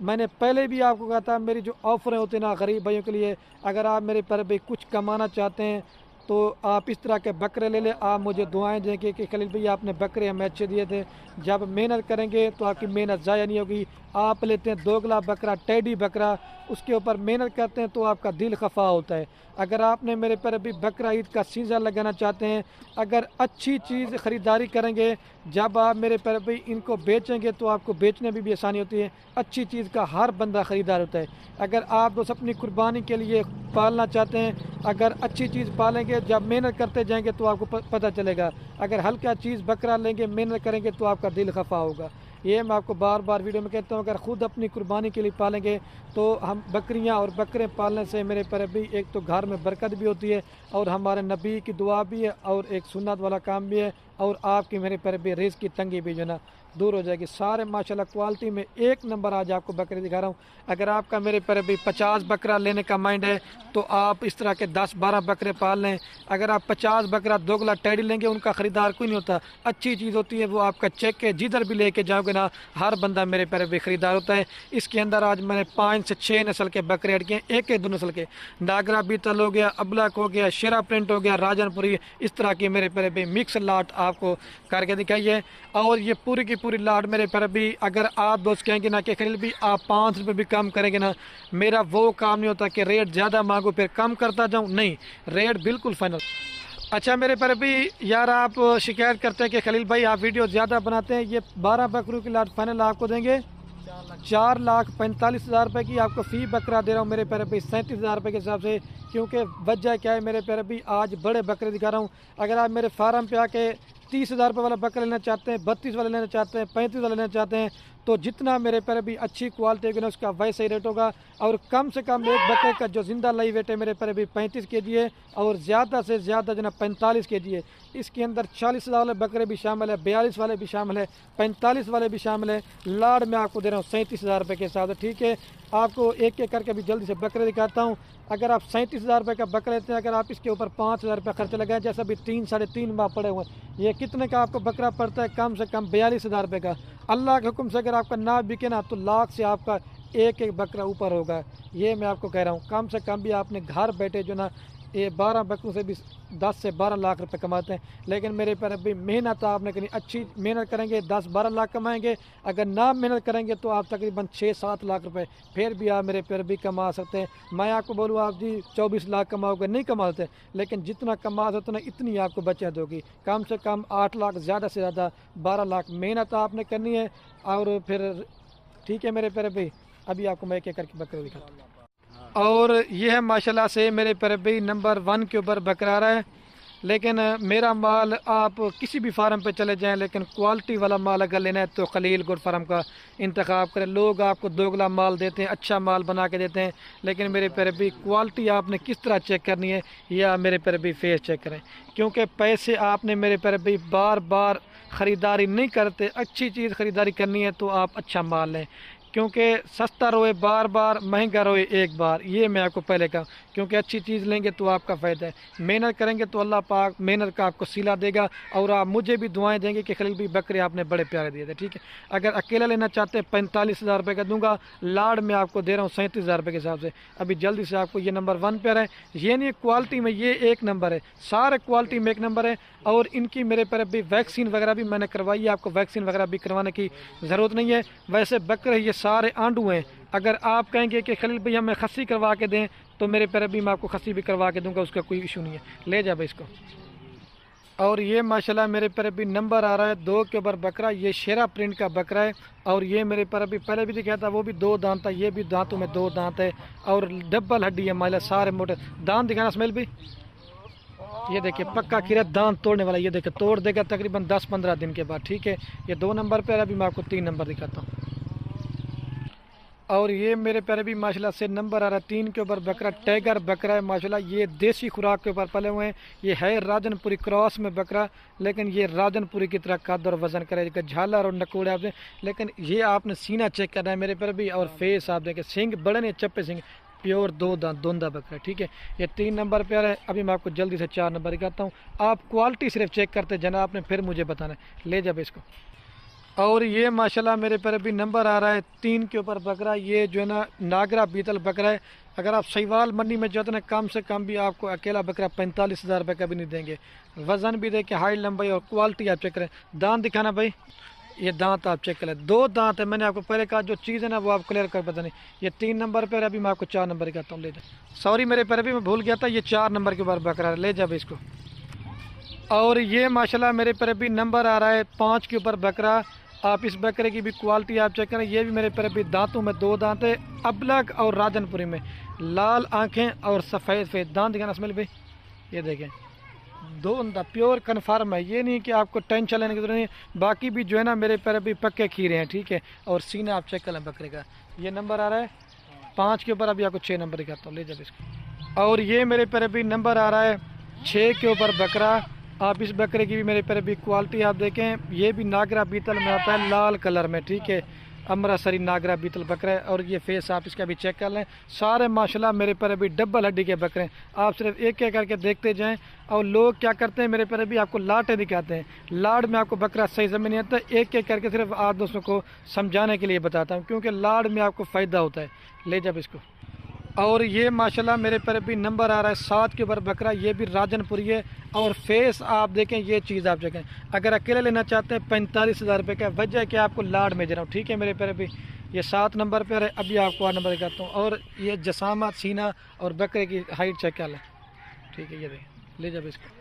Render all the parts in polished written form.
میں نے پہلے بھی آپ کو کہا تھا میری جو آفریں ہوتی ہیں نا غریب بھائیوں کے لیے، اگر آپ میرے پر بھی کچھ کمانا چاہتے ہیں تو آپ اس طرح کے بکرے لے لیں، آپ مجھے دعائیں دیں کہ خلیل بھائی آپ نے بکرے ہمیں اچھے دیے تھے، جب محنت کریں گے تو آپ کی محنت ضائع نہیں ہوگی۔ آپ لیتے ہیں دوگلا بکرا، ٹیڈی بکرا، اس کے اوپر محنت کرتے ہیں تو آپ کا دل خفا ہوتا ہے۔ اگر آپ نے میرے پر ابھی بکرا عید کا سیزن لگانا چاہتے ہیں، اگر اچھی چیز خریداری کریں گے، جب آپ میرے پر ابھی ان کو بیچیں گے تو آپ کو بیچنے میں بھی آسانی ہوتی ہے۔ اچھی چیز کا ہر بندہ خریدار ہوتا ہے۔ اگر آپ اس اپنی قربانی کے لیے پالنا چاہتے ہیں، اگر اچھی چیز پالیں گے، جب محنت کرتے جائیں گے تو آپ کو پتہ چلے گا۔ اگر ہلکا چیز بکرا لیں گے، محنت کریں گے تو آپ کا دل خفا ہوگا۔ یہ میں آپ کو بار بار ویڈیو میں کہتا ہوں، اگر خود اپنی قربانی کے لیے پالیں گے تو ہم بکریاں اور بکرے پالنے سے میرے پر بھی ایک تو گھر میں برکت بھی ہوتی ہے، اور ہمارے نبی کی دعا بھی ہے، اور ایک سنت والا کام بھی ہے، اور آپ کی میرے پر بھی رزق کی تنگی بھی جو ہے نا دور ہو جائے گی۔ سارے ماشاءاللہ کوالٹی میں ایک نمبر آج آپ کو بکرے دکھا رہا ہوں۔ اگر آپ کا میرے پر بھی 50 بکرا لینے کا مائنڈ ہے تو آپ اس طرح کے 10-12 بکرے پال لیں۔ اگر آپ 50 بکرا دوگلا ٹیڈی لیں گے، ان کا خریدار کوئی نہیں ہوتا۔ اچھی چیز ہوتی ہے وہ آپ کا چیک ہے، جدھر بھی لے کے جاؤ گے نا ہر بندہ میرے پر بھی خریدار ہوتا ہے۔ اس کے اندر آج میں نے 5 سے 6 نسل کے بکرے ایڈ کیے، ایک دو نسل کے، ناگرا بیتل ہو گیا، ابلک ہو گیا، شیرا پرنٹ ہو گیا، راجن پوری، اس طرح کی میرے پر بھی مکس لاٹ آپ کو کر کے دکھائی ہے۔ اور یہ پوری کی پوری لاٹ میرے پر بھی، اگر آپ دوست کہیں گے نا کہ خلیل بھی آپ 5 روپے بھی کم کریں گے نا، میرا وہ کام نہیں ہوتا کہ ریٹ زیادہ مانگو پھر کم کرتا جاؤں، نہیں، ریٹ بالکل فائنل۔ اچھا میرے پر بھی یار آپ شکایت کرتے ہیں کہ خلیل بھائی آپ ویڈیو زیادہ بناتے ہیں، یہ 12 بکروں کی لاٹ فائنل آپ کو دیں گے 4,45,000 روپے کی، آپ کو فی بکرا دے رہا ہوں میرے پیرے بھی 37,000 روپے کے حساب سے۔ کیونکہ وجہ کیا ہے میرے پیرے بھی، آج بڑے بکرے دکھا رہا ہوں۔ اگر آپ میرے فارم پہ آ کے 30,000 روپے والا بکرا لینا چاہتے ہیں، 32 والا لینا چاہتے ہیں، 35 والا لینا چاہتے ہیں، تو جتنا میرے پیرے بھی اچھی کوالٹی ہوگی نا اس کا ویسا ہی ریٹ ہوگا۔ اور کم سے کم ایک بکرے کا جو زندہ لائی ویٹ ہے میرے پیرے بھی 35 کے جی ہے، اور زیادہ سے زیادہ جو نا 45 کے جی ہے۔ اس کے اندر 40 والے بکرے بھی شامل ہے، 42 والے بھی شامل ہے، 45 والے بھی شامل ہے۔ لاڑ میں آپ کو دے رہا ہوں 37,000 روپے کے حساب سے، ٹھیک ہے۔ آپ کو ایک ایک کر کے بھی جلدی سے بکرے دکھاتا ہوں۔ اگر آپ 37,000 روپے کا بکرا لیتے ہیں، اگر آپ اس کے اوپر 5,000 روپے خرچ لگائیں، جیسا بھی 3-3.5 ماہ پڑے ہوئے ہیں، یہ کتنے کا آپ کو بکرا پڑتا ہے؟ کم سے کم 42,000 روپے کا۔ اللہ کے حکم سے اگر آپ کا نہ بکے نا تو لاکھ سے آپ کا ایک ایک بکرا اوپر ہوگا۔ یہ میں آپ کو کہہ رہا ہوں، کم سے کم بھی آپ نے گھر بیٹھے جو نا یہ 12 بکروں سے بھی 10 سے 12 لاکھ روپے کماتے ہیں۔ لیکن میرے پر ابھی محنت آپ نے کرنی، اچھی محنت کریں گے 10-12 لاکھ کمائیں گے۔ اگر نہ محنت کریں گے تو آپ تقریباً 6-7 لاکھ روپے پھر بھی آپ میرے پر بھی کما سکتے ہیں۔ میں آپ کو بولوں آپ جی 24 لاکھ کماؤ گے، نہیں کماتے، لیکن جتنا کما سکتے نا اتنی آپ کو بچت ہوگی۔ کم سے کم 8 لاکھ، زیادہ سے زیادہ 12 لاکھ محنت آپ نے کرنی ہے۔ اور پھر ٹھیک ہے میرے پر بھی، ابھی آپ کو میں ایک ایک کر کے بکرے دکھاتا ہوں۔ اور یہ ہے ماشاءاللہ سے میرے پر بھی نمبر 1 کے اوپر بکرا آ رہا ہے۔ لیکن میرا مال آپ کسی بھی فارم پہ چلے جائیں، لیکن کوالٹی والا مال اگر لینا ہے تو خلیل گوڈ فارم کا انتخاب کریں۔ لوگ آپ کو دوگلا مال دیتے ہیں، اچھا مال بنا کے دیتے ہیں، لیکن میرے پر بھی کوالٹی آپ نے کس طرح چیک کرنی ہے، یا میرے پر بھی فیس چیک کریں۔ کیونکہ پیسے آپ نے میرے پر بھی بار بار خریداری نہیں کرتے، اچھی چیز خریداری کرنی ہے تو آپ اچھا مال لیں۔ کیونکہ سستا روئے بار بار، مہنگا روئے ایک بار، یہ میں آپ کو پہلے کہا۔ کیونکہ اچھی چیز لیں گے تو آپ کا فائدہ ہے، محنت کریں گے تو اللہ پاک محنت کا آپ کو صلہ دے گا، اور آپ مجھے بھی دعائیں دیں گے کہ خلیل بھی بکرے آپ نے بڑے پیارے دیے تھے، ٹھیک ہے۔ اگر اکیلا لینا چاہتے ہیں 45,000 روپے کا دوں گا، لاڑ میں آپ کو دے رہا ہوں 37,000 روپے کے حساب سے۔ ابھی جلدی سے آپ کو یہ نمبر 1 پہ ہے، یہ نہیں کوالٹی میں یہ ایک نمبر ہے، سارے کوالٹی میں ایک نمبر ہے۔ اور ان کی میرے پر بھی ویکسین وغیرہ بھی میں نے کروائی ہے، آپ کو ویکسین وغیرہ بھی کروانے کی ضرورت نہیں ہے۔ ویسے بکرے یہ سارے آنڈو ہیں، اگر آپ کہیں گے کہ خلیل بھائی ہمیں خسی کروا کے دیں تو میرے پر بھی میں آپ کو خسی بھی کروا کے دوں گا، اس کا کوئی ایشو نہیں ہے، لے جا بھائی اس کو۔ اور یہ ماشاءاللہ میرے پر بھی نمبر آ رہا ہے 2 کے اوپر بکرا، یہ شیرا پرنٹ کا بکرا ہے۔ اور یہ میرے پر ابھی پہلے بھی دکھایا تھا، وہ بھی 2 دانت تھا، یہ بھی دانتوں میں 2 دانت ہے، اور ڈبل ہڈی ہے ماشاءاللہ، سارے موٹے دانت دکھانا اسمیل بھی۔ یہ دیکھیں پکا کھیرا دانت توڑنے والا، یہ دیکھیں توڑ دے گا تقریباً 10-15 دن کے بعد، ٹھیک ہے۔ یہ 2 نمبر پہ ہے، ابھی میں آپ کو 3 نمبر دکھاتا ہوں۔ اور یہ میرے پیارے بھی ماشاءاللہ سے نمبر آ رہا ہے 3 کے اوپر بکرا، ٹیگر بکرا ہے ماشاءاللہ، یہ دیسی خوراک کے اوپر پلے ہوئے ہیں۔ یہ ہے راجن پوری کراس میں بکرا، لیکن یہ راجن پوری کی طرح قد اور وزن کرے گا، جھالر اور نکوڑے آپ سے۔ لیکن یہ آپ نے سینہ چیک کرنا ہے میرے پر بھی، اور فیس آپ دیکھیں، سنگ بڑے نہیں، چپے سنگ، پیور 2 دانت دوندا بکرا، ٹھیک ہے۔ یہ 3 نمبر پہ آ رہا ہے، ابھی میں آپ کو جلدی سے 4 نمبر دکھاتا ہوں۔ آپ کوالٹی صرف چیک کرتے جناب، آپ نے پھر مجھے بتانا ہے، لے جا اس کو۔ اور یہ ماشاءاللہ میرے پر ابھی نمبر آ رہا ہے 3 کے اوپر بکرا. یہ جو ہے نا ناگرا بیتل بکرا ہے. اگر آپ سیوال منڈی میں جاتے ہیں کم سے کم بھی آپ کو اکیلا بکرا 45,000 روپے کا بھی نہیں دیں گے. وزن بھی دیکھیں, ہائٹ لمبائی اور کوالٹی آپ چیک کریں. دانت دکھانا بھائی, یہ دانت آپ چیک کریں, 2 دانت ہے. میں نے آپ کو پہلے کہا جو چیز ہے نا وہ آپ کلیئر کر پتہ نہیں. یہ 3 نمبر پہ ابھی میں آپ کو 4 نمبر کہتا ہوں, لے جائیں. سوری میرے پر ابھی میں بھول گیا تھا, یہ 4 نمبر کے اوپر بکرا ہے, لے جا بھائی اس کو. اور یہ ماشاءاللہ میرے پر ابھی نمبر آ رہا ہے 5 کے اوپر بکرا. آپ اس بکرے کی بھی کوالٹی آپ چیک کریں. یہ بھی میرے پر ابھی دانتوں میں 2 دانت ہے, ابلک اور راجن پوری میں, لال آنکھیں اور سفید دانت دکھانا اسمیل بھائی. یہ دیکھیں 2 پیور کنفرم ہے, یہ نہیں کہ آپ کو ٹینشن لینے کی ضرورت نہیں. باقی بھی جو ہے نا میرے پر ابھی پکے کھیرے ہیں, ٹھیک ہے. اور سینہ آپ چیک کریں بکرے کا. یہ نمبر آ رہا ہے 5 کے اوپر, ابھی آپ کو 6 نمبر دکھاتا ہوں, لے جائے اس کو. اور یہ میرے پر ابھی نمبر آ رہا ہے 6 کے اوپر بکرا. آپ اس بکرے کی بھی میرے پر ابھی کوالٹی آپ دیکھیں. یہ بھی ناگرا بیتل میں آتا ہے, لال کلر میں, ٹھیک ہے. امرتسری ناگرا بیتل بکرا ہے. اور یہ فیس آپ اس کا بھی چیک کر لیں. سارے ماشاءاللہ میرے پر ابھی ڈبل ہڈی کے بکرے ہیں. آپ صرف ایک ایک کر کے دیکھتے جائیں. اور لوگ کیا کرتے ہیں میرے پر ابھی آپ کو لاٹیں دکھاتے ہیں. لاڑ میں آپ کو بکرا صحیح سمجھ نہیں آتا, ایک ایک کر کے صرف آپ دوستوں کو سمجھانے کے لیے بتاتا ہوں, کیونکہ لاڑ میں آپ کو فائدہ ہوتا ہے. لے جب اس کو. اور یہ ماشاءاللہ میرے پر ابھی نمبر آ رہا ہے 7 کے اوپر بکرا. یہ بھی راجن پوری ہے. اور فیس آپ دیکھیں, یہ چیز آپ دیکھیں. اگر اکیلے لینا چاہتے ہیں 45,000 روپے کا, وجہ ہے کہ آپ کو لاڑ میں دے رہا ہوں, ٹھیک ہے. میرے پر ابھی یہ 7 نمبر پہ ہے. ابھی آپ کو 8 نمبر کرتا ہوں. اور یہ جسامت, سینہ اور بکرے کی ہائٹ چیک کر لیں, ٹھیک ہے. یہ دیکھیں, لے جب اس کو.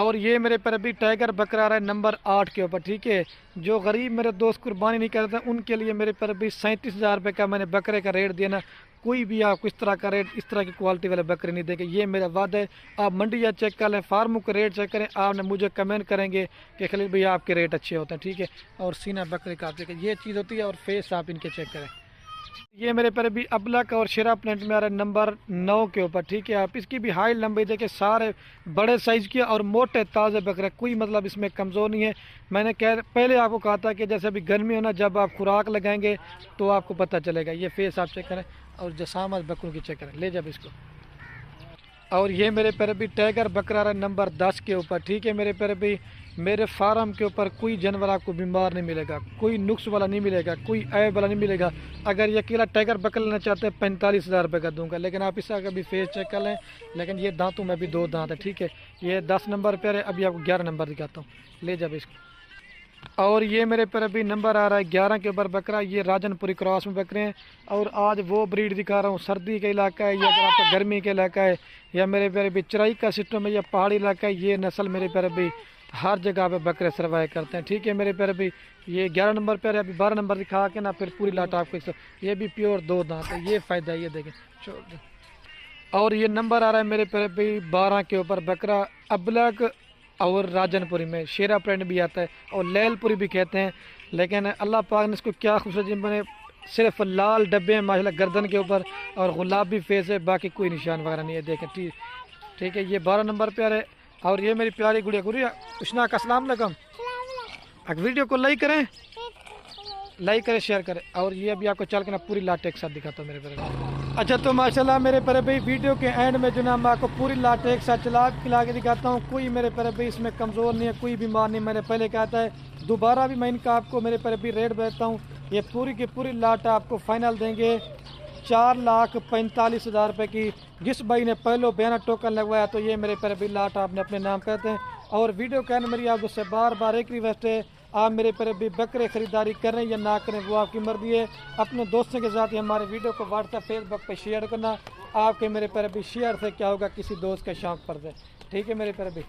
اور یہ میرے پر ابھی ٹائیگر بکرا آ رہا ہے نمبر 8 کے اوپر, ٹھیک ہے. جو غریب میرے دوست قربانی نہیں کرتے ان کے لیے میرے پر ابھی 37,000 روپے کا میں نے بکرے کا ریٹ دیا نا. کوئی بھی آپ کو اس طرح کا ریٹ, اس طرح کی کوالٹی والے بکرے نہیں دے گے. یہ میرا وعدہ ہے. آپ منڈیاں چیک کر لیں, فارموں کا ریٹ چیک کریں. آپ نے مجھے کمنٹ کریں گے کہ خلیل بھائی آپ کے ریٹ اچھے ہوتے ہیں, ٹھیک ہے. اور سینہ بکرے کا آپ چیک کریں, یہ چیز ہوتی ہے. اور فیس آپ ان کے چیک کریں. یہ میرے پر ابھی ابلک اور شیرا پلینٹ میں آ رہا ہے نمبر 9 کے اوپر, ٹھیک ہے. آپ اس کی بھی ہائٹ لمبائی دیکھیں, سارے بڑے سائز کے اور موٹے تازے بکرے, کوئی مطلب اس میں کمزور نہیں ہے. میں نے پہلے آپ کو کہا تھا کہ جیسے ابھی گرمی ہونا, جب آپ خوراک لگائیں گے تو آپ کو پتہ چلے گا. یہ فیس آپ چیک کریں اور جسامت بکروں کی چیک کریں. لے جب اس کو. اور یہ میرے پر ابھی ٹائیگر بکرا رہا ہے نمبر 10 کے اوپر, ٹھیک ہے. میرے پر ابھی میرے فارم کے اوپر کوئی جانور آپ کو بیمار نہیں ملے گا, کوئی نقص والا نہیں ملے گا, کوئی عیب والا نہیں ملے گا. اگر یہ اکیلا ٹائیگر بکرا لینا چاہتے ہیں 45,000 روپے کا دوں گا, لیکن آپ اس کا بھی فیس چیک کر لیں. لیکن یہ دانتوں میں بھی 2 دانت ہے, ٹھیک ہے. یہ 10 نمبر پہ ہے. ابھی آپ کو 11 نمبر دکھاتا ہوں, لے جب اس کو. اور یہ میرے پر ابھی نمبر آ رہا ہے 11 کے اوپر بکرا. یہ راجن پوری کراس میں بکرے ہیں. اور آج وہ بریڈ دکھا رہا ہوں, سردی کا علاقہ ہے یا اگر آپ کا گرمی کا علاقہ ہے یا میرے پر ابھی چرائی کا سسٹم ہے یا پہاڑی علاقہ ہے, یہ نسل میرے پر ابھی ہر جگہ پہ بکرے سروائے کرتے ہیں, ٹھیک ہے. میرے پر ابھی یہ 11 نمبر پہ ہے. ابھی 12 نمبر دکھا کے نا پھر پوری لاٹ آپ کو. یہ بھی پیور 2 دانت ہے, یہ فائدہ ہے. یہ دیکھیں چھوڑ دیں. اور یہ نمبر آ رہا ہے میرے پر ابھی 12 کے اوپر بکرا, ابلک اور راجن پوری میں. شیرا پرنٹ بھی آتا ہے اور لیل پوری بھی کہتے ہیں. لیکن اللہ پاک نے اس کو کیا خوبصورت جن بنے, صرف لال ڈبے ہیں ماشاءاللہ گردن کے اوپر اور گلابی فیس ہے, باقی کوئی نشان وغیرہ نہیں ہے. دیکھیں ٹھیک ہے. یہ 12 نمبر پہ آ رہے. اور یہ میری پیاری گڑیا اشنا کا السلام علیکم. ویڈیو کو لائک کریں, شیئر کریں. اور یہ ابھی آپ کو چل کے نا پوری لاٹ ایک ساتھ دکھاتا ہوں میرے پر. اچھا تو ماشاءاللہ میرے پر ابھی ویڈیو کے اینڈ میں جو نا میں آپ کو پوری لاٹ ایک ساتھ چلا کے دکھاتا ہوں. کوئی میرے پر ابھی اس میں کمزور نہیں ہے, کوئی بیمار نہیں. میں نے پہلے کہا تھا, دوبارہ بھی میں ان کا آپ کو میرے پر ابھی ریٹ بتاتا ہوں. یہ پوری کی پوری لاٹ آپ کو فائنل دیں گے 4,45,000 روپے کی. جس بھائی نے پہلو بیانہ ٹوکن لگوایا تو یہ میرے پر ابھی لاٹ آپ نے اپنے نام کرتے ہیں. اور ویڈیو کہنے میری آپ سے بار بار ایک ریکویسٹ ہے, آپ میرے پر ابھی بکرے خریداری کریں یا نہ کریں وہ آپ کی مرضی ہے. اپنے دوستوں کے ساتھ ہی ہمارے ویڈیو کو واٹس ایپ فیس بک پہ شیئر کرنا. آپ کے میرے پر ابھی شیئر سے کیا ہوگا, کسی دوست کے شوق پر دے, ٹھیک ہے. میرے پر ابھی